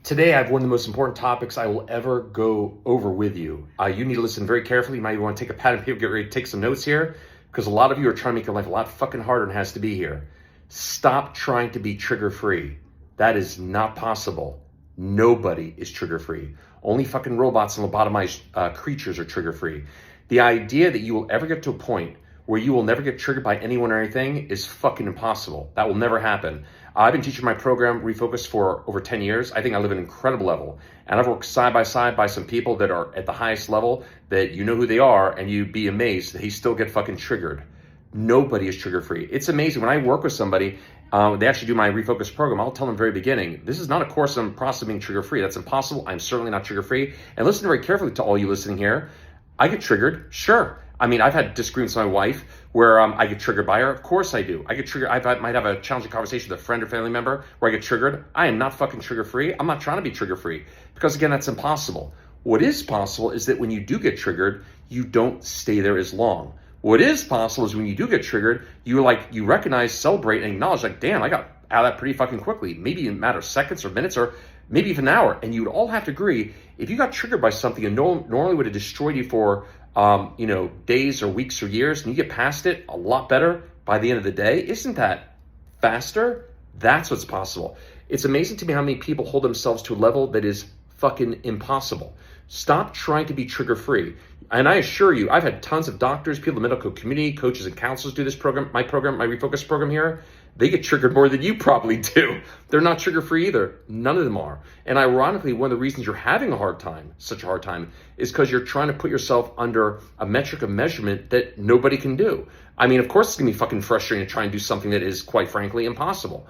Today, I have one of the most important topics I will ever go over with you. You need to listen very carefully. You might even want to take a pad and paper, get ready to take some notes here, because a lot of you are trying to make your life a lot fucking harder than it has to be here. Stop trying to be trigger-free. That is not possible. Nobody is trigger-free. Only fucking robots and lobotomized creatures are trigger-free. The idea that you will ever get to a point where you will never get triggered by anyone or anything is fucking impossible. That will never happen. I've been teaching my program, Refocus, for over 10 years. I think I live at an incredible level. And I've worked side by side by some people that are at the highest level that you know who they are, and you'd be amazed that they still get fucking triggered. Nobody is trigger-free. It's amazing. When I work with somebody, they actually do my Refocus program, I'll tell them very beginning, this is not a course on process of being trigger-free. That's impossible. I'm certainly not trigger-free. And listen very carefully to all you listening here. I get triggered, sure. I mean, I've had disagreements with my wife where I get triggered by her. Of course I do. I get triggered. Might have a challenging conversation with a friend or family member where I get triggered. I am not fucking trigger-free. I'm not trying to be trigger-free because, again, that's impossible. What is possible is that when you do get triggered, you don't stay there as long. What is possible is when you do get triggered, you recognize, celebrate, and acknowledge, like, damn, I got out of that pretty fucking quickly. Maybe in a matter of seconds or minutes or maybe even an hour. And you would all have to agree, if you got triggered by something and normally would have destroyed you for days or weeks or years, and you get past it a lot better by the end of the day, isn't that faster? That's what's possible. It's amazing to me how many people hold themselves to a level that is fucking impossible. Stop trying to be trigger-free. And I assure you, I've had tons of doctors, people in the medical community, coaches and counselors do this program, my Refocus program here. They get triggered more than you probably do. They're not trigger-free either. None of them are. And ironically, one of the reasons you're having such a hard time, is because you're trying to put yourself under a metric of measurement that nobody can do. I mean, of course it's gonna be fucking frustrating to try and do something that is, quite frankly, impossible.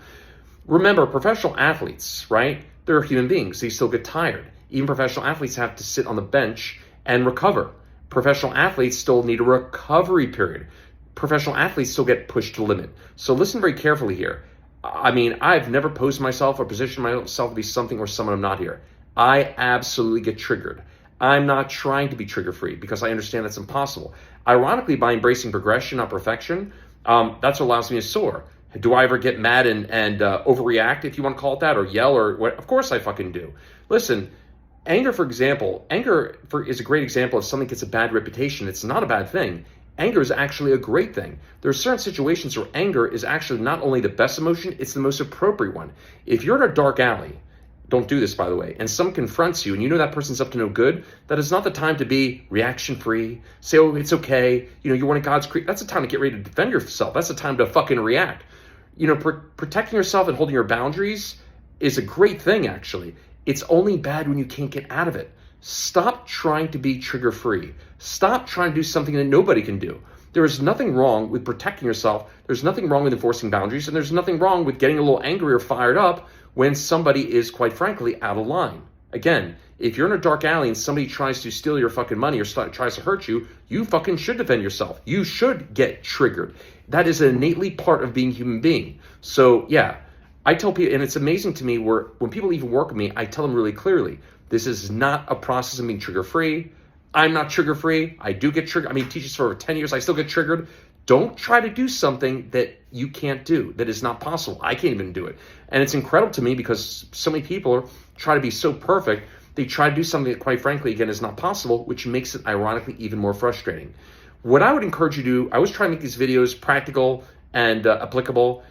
Remember, professional athletes, right? They're human beings. They still get tired. Even professional athletes have to sit on the bench and recover. Professional athletes still need a recovery period. Professional athletes still get pushed to the limit. So listen very carefully here. I mean, I've never posed myself or positioned myself to be something or someone I'm not here. I absolutely get triggered. I'm not trying to be trigger-free because I understand that's impossible. Ironically, by embracing progression, not perfection, that's what allows me to soar. Do I ever get mad and overreact, if you want to call it that, or yell, or what? Of course I fucking do. Listen, anger, for example, is a great example of something that gets a bad reputation. It's not a bad thing. Anger is actually a great thing. There are certain situations where anger is actually not only the best emotion, it's the most appropriate one. If you're in a dark alley, don't do this, by the way, and someone confronts you and you know that person's up to no good, that is not the time to be reaction-free, say, oh, it's okay, you're one of God's creatures. That's the time to get ready to defend yourself. That's the time to fucking react. Protecting yourself and holding your boundaries is a great thing, actually. It's only bad when you can't get out of it. Stop trying to be trigger-free. Stop trying to do something that nobody can do. There is nothing wrong with protecting yourself. There's nothing wrong with enforcing boundaries, and there's nothing wrong with getting a little angry or fired up when somebody is, quite frankly, out of line. Again, if you're in a dark alley and somebody tries to steal your fucking money or tries to hurt you, you fucking should defend yourself. You should get triggered. That is an innately part of being a human being. So, yeah, I tell people, and it's amazing to me when people even work with me, I tell them really clearly, this is not a process of being trigger-free. I'm not trigger-free. I do get triggered. I mean, teach this for over 10 years. I still get triggered. Don't try to do something that you can't do, that is not possible. I can't even do it. And it's incredible to me because so many people try to be so perfect. They try to do something that, quite frankly, again, is not possible, which makes it, ironically, even more frustrating. What I would encourage you to do, I always try to make these videos practical and applicable.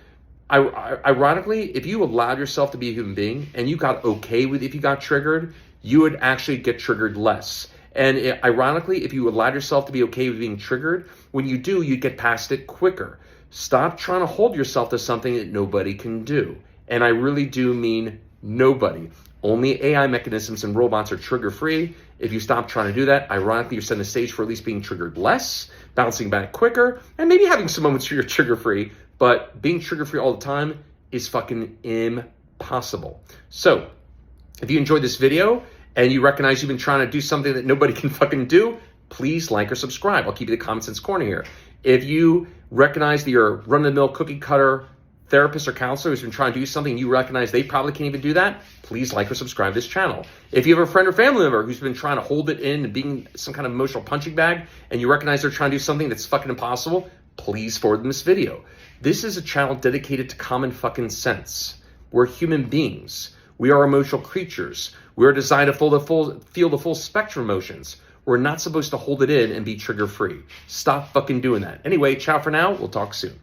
Ironically, if you allowed yourself to be a human being and you got okay with if you got triggered, you would actually get triggered less. And ironically, if you allowed yourself to be okay with being triggered, when you do, you get past it quicker. Stop trying to hold yourself to something that nobody can do. And I really do mean nobody. Only AI mechanisms and robots are trigger-free. If you stop trying to do that, ironically, you're setting the stage for at least being triggered less, bouncing back quicker, and maybe having some moments where you're trigger-free. But being trigger-free all the time is fucking impossible. So, if you enjoyed this video and you recognize you've been trying to do something that nobody can fucking do, please like or subscribe. I'll keep you the common sense corner here. If you recognize that you're a run-of-the-mill cookie cutter therapist or counselor who's been trying to do something you recognize they probably can't even do that, please like or subscribe to this channel. If you have a friend or family member who's been trying to hold it in and being some kind of emotional punching bag and you recognize they're trying to do something that's fucking impossible, please forward them this video. This is a channel dedicated to common fucking sense. We're human beings. We are emotional creatures. We're designed to feel the full spectrum of emotions. We're not supposed to hold it in and be trigger free. Stop fucking doing that. Anyway, ciao for now. We'll talk soon.